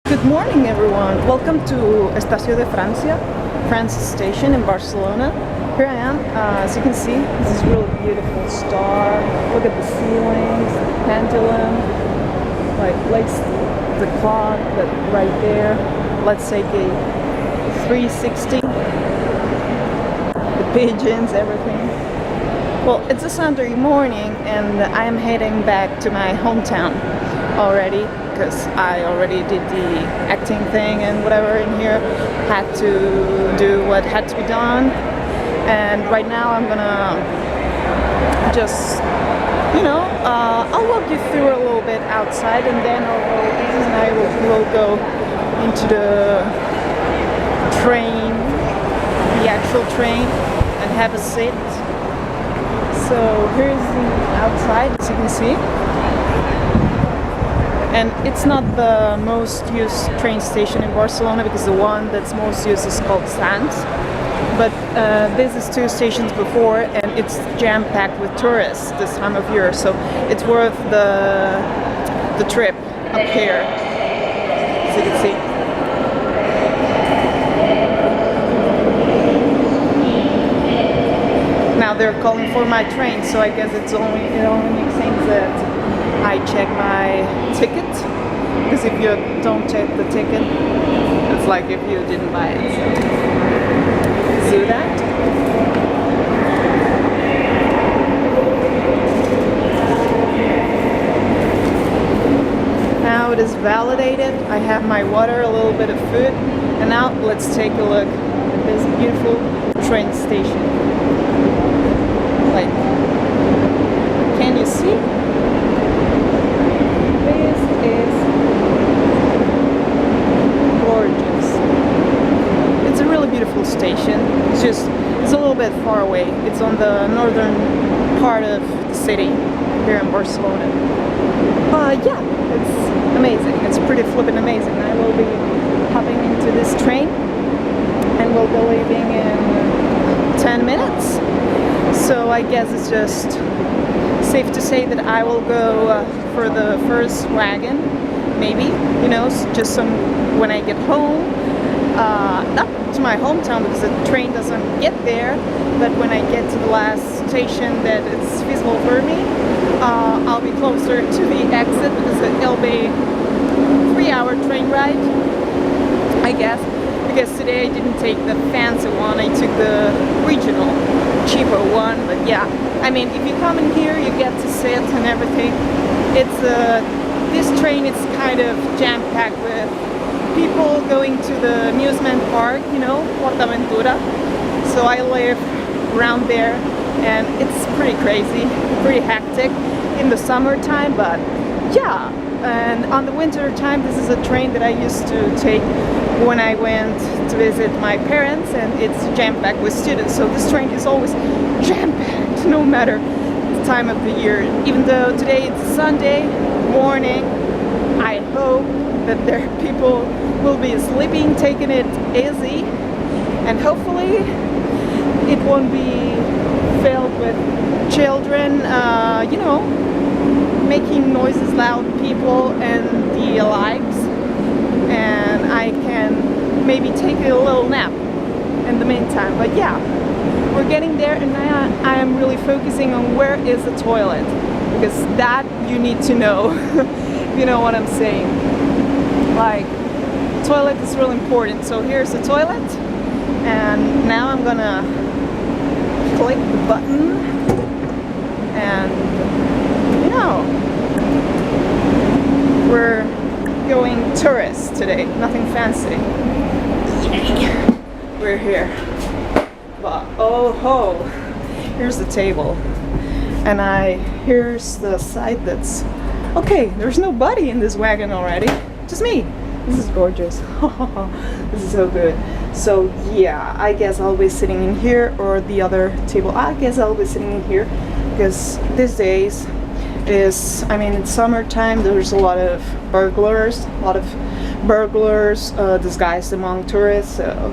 Good morning, everyone. Welcome to Estació de Francia, France station in Barcelona. Here I am. As you can see, this is really beautiful star. Look at the ceilings, the pendulum, like the clock, but right there. Let's take a 360. The pigeons, everything. Well, it's a Sunday morning, and I am heading back to my hometown already, because I already did the acting thing and whatever in here, had to do what had to be done, and right now I'm gonna just, I'll walk you through a little bit outside, and then I will go into the train, the actual train, and have a sit. So here's the outside, as you can see. And it's not the most used train station in Barcelona, because the one that's most used is called Sants. But this is 2 stations before, and it's jam-packed with tourists this time of year. So it's worth the trip up here, as you can see. Now they're calling for my train, so I guess it only makes sense that I check my ticket, because if you don't check the ticket, it's like if you didn't buy it. So do that. Now it is validated. I have my water, a little bit of food, and now let's take a look at this beautiful train station. Like, can you see? This is gorgeous. It's a really beautiful station. It's a little bit far away. It's on the northern part of the city here in Barcelona. Yeah, it's amazing. It's pretty flippin' amazing. I will be hopping into this train, and we'll be leaving in 10 minutes. So I guess it's just safe to say that I will go for the first wagon, maybe, just when I get home, not to my hometown, because the train doesn't get there, but when I get to the last station that it's feasible for me, I'll be closer to the exit, because it'll be a 3-hour train ride, I guess, because today I didn't take the fancy one, I took the regional, cheaper one. But yeah, I mean, if you come in here, you get to sit and everything. It's this train is kind of jam-packed with people going to the amusement park, Portaventura. So I live around there, and it's pretty crazy, pretty hectic in the summertime, but yeah. And on the winter time, this is a train that I used to take when I went to visit my parents, and it's jam-packed with students. So this train is always jam-packed, no matter the time of the year. Even though today it's Sunday morning, I hope that there people will be sleeping, taking it easy, and hopefully it won't be filled with children, making noises, loud people, and the likes. And I can maybe take a little nap in the meantime. But yeah, we're getting there, and I am really focusing on where is the toilet, because that you need to know. You know what I'm saying? Like, toilet is really important. So here's the toilet, and now I'm gonna click the button, and we're going tourist today, nothing fancy. Yay. We're here. But oh ho, here's the table, and here's the side that's okay. There's nobody in this wagon already, just me. This is gorgeous. This is so good. So yeah, I guess I'll be sitting in here, or the other table. I guess I'll be sitting in here, because these days it's summertime. There's a lot of burglars disguised among tourists, so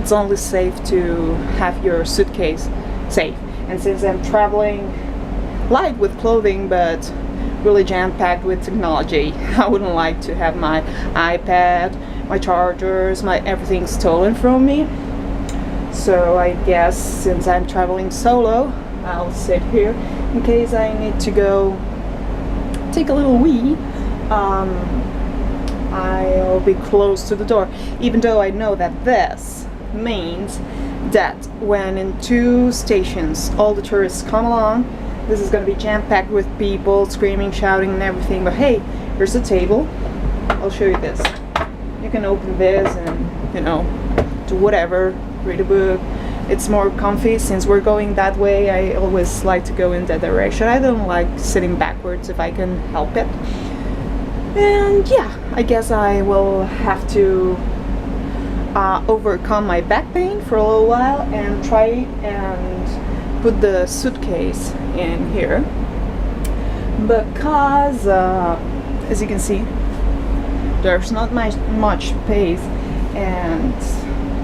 it's only safe to have your suitcase safe. And since I'm traveling light with clothing but really jam-packed with technology. I wouldn't like to have my iPad, my chargers, my everything stolen from me. So I guess since I'm traveling solo, I'll sit here in case I need to go take a little wee. I'll be close to the door, even though I know that this means that when in 2 stations all the tourists come along, this is going to be jam-packed with people screaming, shouting and everything. But hey, here's the table. I'll show you this. You can open this and, you know, do whatever, read a book. It's more comfy since we're going that way. I always like to go in that direction. I don't like sitting backwards if I can help it. And yeah, I guess I will have to overcome my back pain for a little while and try and put the suitcase in here, because as you can see, there's not much space and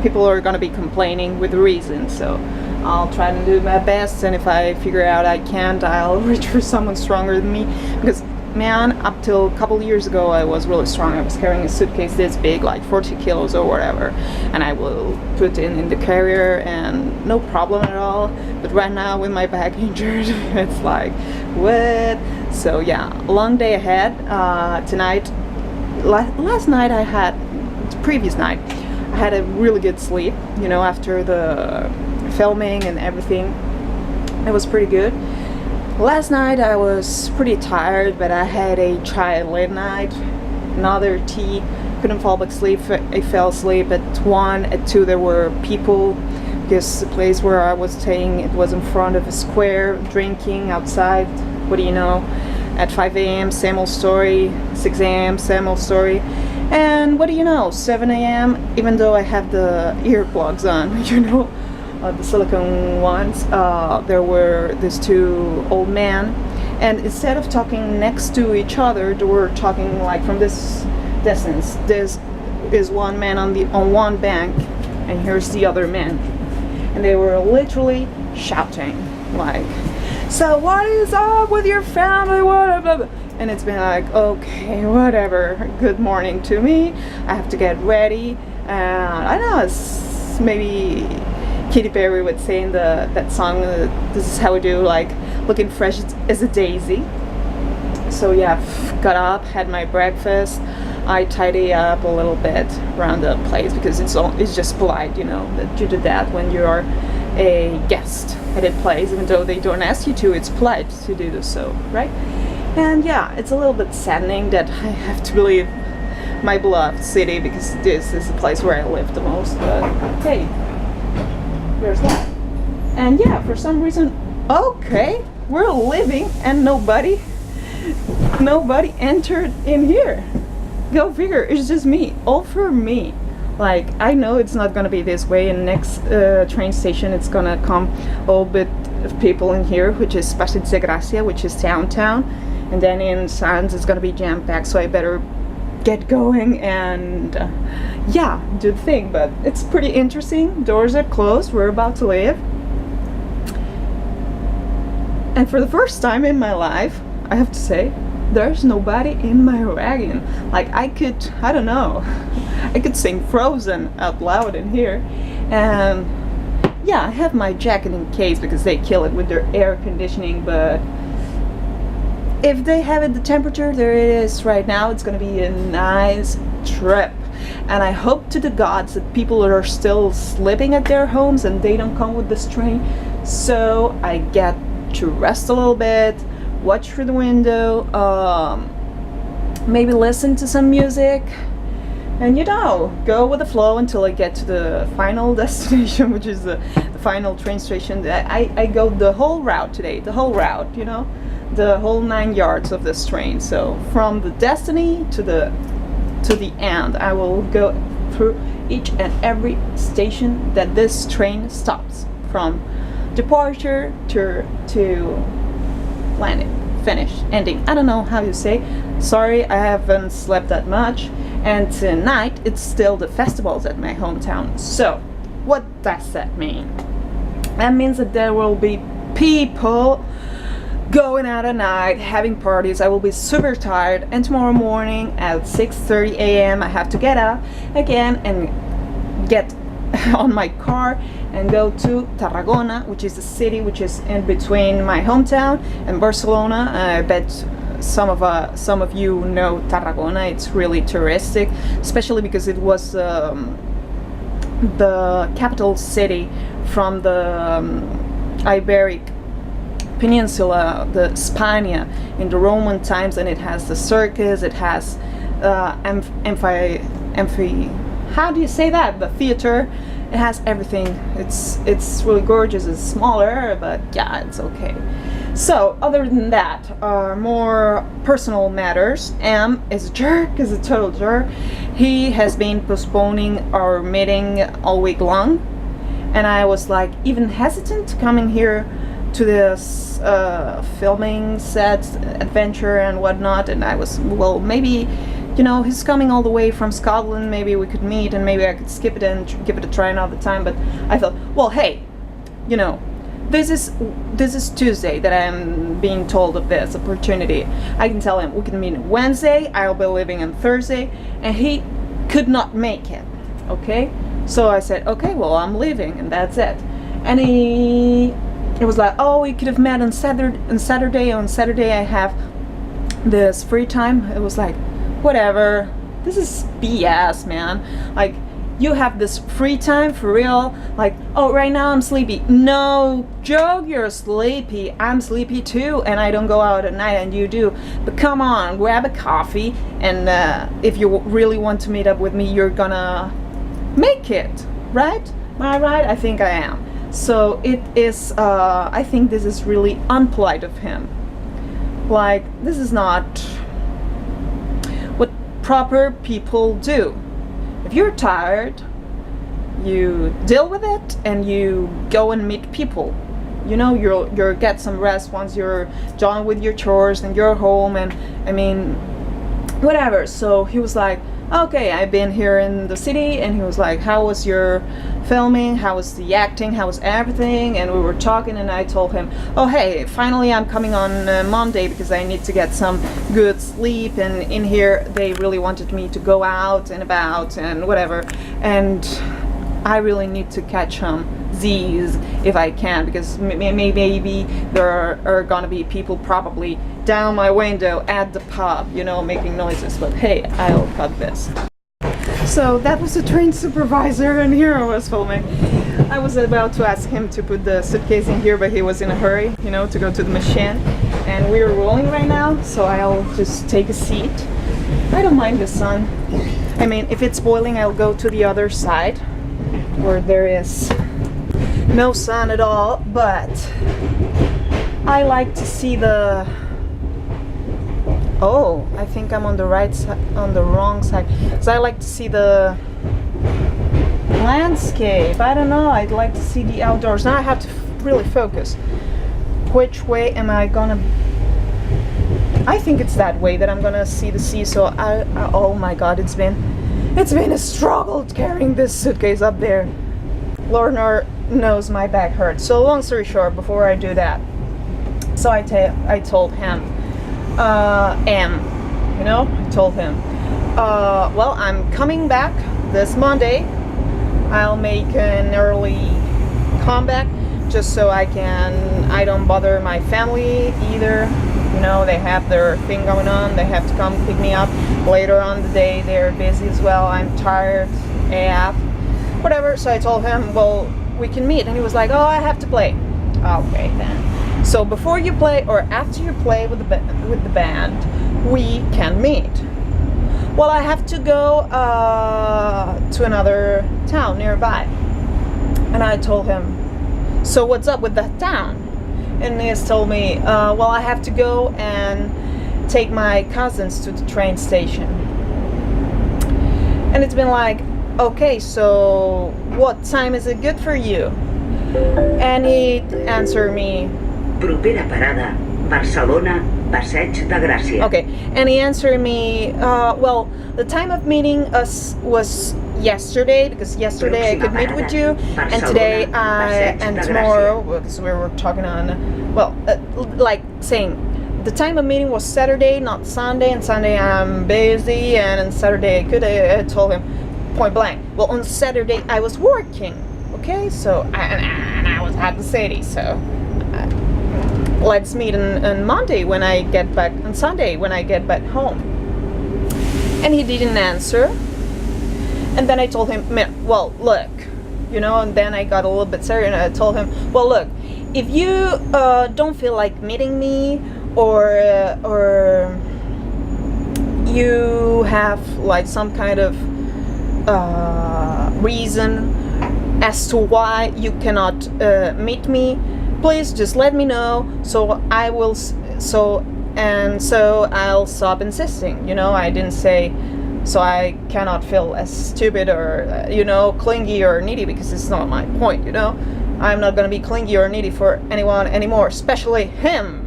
people are gonna be complaining with reason. So I'll try to do my best, and if I figure out I can't, I'll reach for someone stronger than me, because man, up till a couple years ago I was really strong. I was carrying a suitcase this big, like 40 kilos or whatever, and I will put it in the carrier and no problem at all. But right now with my back injured, it's like, what? So yeah, a long day ahead. Tonight, last night I had, previous night, I had a really good sleep, you know, after the filming and everything. It was pretty good. Last night I was pretty tired, but I had a try late night, another tea, couldn't fall back asleep. I fell asleep at 1, at 2 there were people, because the place where I was staying, it was in front of a square, drinking outside. What do you know? At 5 a.m. same old story, 6 a.m. same old story, and what do you know, 7 a.m. even though I have the earplugs on, you know, the silicone ones, there were these 2 old men, and instead of talking next to each other, they were talking like from this distance. This is one man on one bank, and here's the other man, and they were literally shouting like, so what is up with your family, whatever. And it's been like, okay, whatever, good morning to me, I have to get ready. I know, it's maybe Katy Perry would say in that song, this is how we do, like looking fresh as a daisy. So yeah, got up, had my breakfast. I tidy up a little bit around the place because it's just polite, you know, that you do that when you're a guest at a place, even though they don't ask you to. It's polite to do so, right? And yeah, it's a little bit saddening that I have to leave my beloved city, because this is the place where I live the most. But hey, there's that. And yeah, for some reason, okay, we're living and nobody entered in here. Go figure, it's just me, all for me. Like, I know it's not gonna be this way, and next train station it's gonna come a little bit of people in here, which is Geographic, which is downtown, and then in Sands it's gonna be jam-packed, so I better get going and yeah, do the thing. But it's pretty interesting. Doors are closed, we're about to leave, and for the first time in my life, I have to say, there's nobody in my wagon. Like, I don't know, I could sing Frozen out loud in here. And yeah, I have my jacket in case because they kill it with their air conditioning, but if they have it the temperature there it is right now, it's gonna be a nice trip. And I hope to the gods that people are still sleeping at their homes and they don't come with this train, so I get to rest a little bit, watch through the window, maybe listen to some music, and you know, go with the flow until I get to the final destination, which is the final train station. I go the whole route today, the whole route, you know, the whole 9 yards of this train. So from the destiny to the end, I will go through each and every station that this train stops, from departure to landing, finish, ending. I don't know how you say. Sorry, I haven't slept that much, and tonight it's still the festivals at my hometown. So what does that mean? That means that there will be people going out at night, having parties. I will be super tired, and tomorrow morning at 6:30 a.m. I have to get up again and get on my car and go to Tarragona, which is a city which is in between my hometown and Barcelona. I bet some of you know Tarragona. It's really touristic, especially because it was the capital city from the Iberic Peninsula, the Spania, in the Roman times, and it has the circus, it has how do you say that? The theater. It has everything. It's really gorgeous. It's smaller, but yeah, it's okay. So other than that, more personal matters. Am is a jerk, is a total jerk. He has been postponing our meeting all week long, and I was like even hesitant coming here to this filming set adventure and whatnot, and I was, well, maybe, you know, he's coming all the way from Scotland, maybe we could meet and maybe I could skip it and give it a try another time. But I thought, well, hey, you know, this is Tuesday that I'm being told of this opportunity. I can tell him we can meet Wednesday, I'll be leaving on Thursday, and he could not make it. Okay, so I said, okay, well, I'm leaving, and that's it. And it was like, oh, we could have met on Saturday. On Saturday I have this free time. It was like, whatever, this is BS, man. Like, you have this free time for real? Like, oh, right now I'm sleepy. No joke, you're sleepy. I'm sleepy too, and I don't go out at night, and you do. But come on, grab a coffee, and if you really want to meet up with me, you're gonna make it, right? Am I right? I think I am. So it is, I think this is really unpolite of him. Like, this is not what proper people do. If you're tired, you deal with it and you go and meet people. You know, you'll get some rest once you're done with your chores and you're home, and I mean, whatever. So he was like, okay, I've been here in the city, and he was like, how was your filming, how was the acting, how was everything? And we were talking, and I told him, oh hey, finally I'm coming on Monday because I need to get some good sleep, and in here they really wanted me to go out and about and whatever, and I really need to catch some Z's if I can, because maybe there are gonna be people probably down my window at the pub, you know, making noises. But hey, I'll cut this. So that was the train supervisor, and here I was filming. I was about to ask him to put the suitcase in here, but he was in a hurry, you know, to go to the machine. And we're rolling right now, so I'll just take a seat. I don't mind the sun. I mean, if it's boiling, I'll go to the other side where there is no sun at all, but I like to see the... Oh, I think I'm on the right side, on the wrong side. So I like to see the landscape. I don't know, I'd like to see the outdoors. Now I have to really focus. Which way am I gonna... I think it's that way that I'm gonna see the sea. So oh my god, it's been a struggle carrying this suitcase up there. Lord knows my back hurts. So long story short, before I do that, so I told him, you know, I told him, well, I'm coming back this Monday. I'll make an early comeback just so I don't bother my family either. You know, they have their thing going on. They have to come pick me up later on the day. They're busy as well. I'm tired AF. Whatever. So I told him, well, we can meet. And he was like, oh, I have to play. Okay, then. So before you play or after you play with the band, we can meet. Well, I have to go to another town nearby. And I told him, so what's up with that town? And he has told me, well, I have to go and take my cousins to the train station. And it's been like, okay, so what time is it good for you? And he answered me, propera parada, Barcelona, Passeig de Gràcia. Okay, and he answered me, well, the time of meeting us was yesterday, because yesterday I could meet with you, and today and tomorrow, because we were talking on, well, like saying the time of meeting was Saturday, not Sunday, and Sunday I'm busy, and on Saturday I told him point blank, well, on Saturday I was working, okay, so I was at the city, so let's meet on Monday when I get back, on Sunday when I get back home. And he didn't answer. And then I told him, well, look, you know, and then I got a little bit serious and I told him, well, look, if you don't feel like meeting me, or you have like some kind of reason as to why you cannot meet me, please just let me know, so I will, so I'll stop insisting, you know. I didn't say so I cannot feel as stupid or you know, clingy or needy, because it's not my point, you know. I'm not gonna be clingy or needy for anyone anymore, especially him.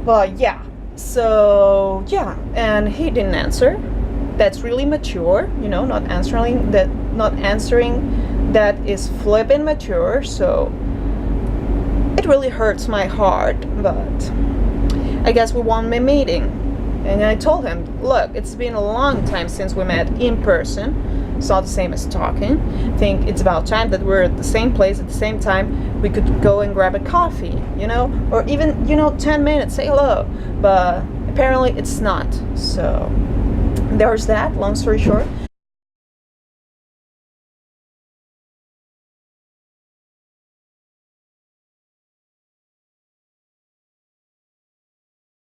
But yeah, so yeah, and he didn't answer. That's really mature, you know. Not answering that is flippin' mature. So it really hurts my heart, but I guess we won't be meeting. And I told him, look, it's been a long time since we met in person. It's not the same as talking. I think it's about time that we're at the same place at the same time. We could go and grab a coffee, you know, or even, you know, 10 minutes, say hello. But apparently it's not. So there's that, long story short.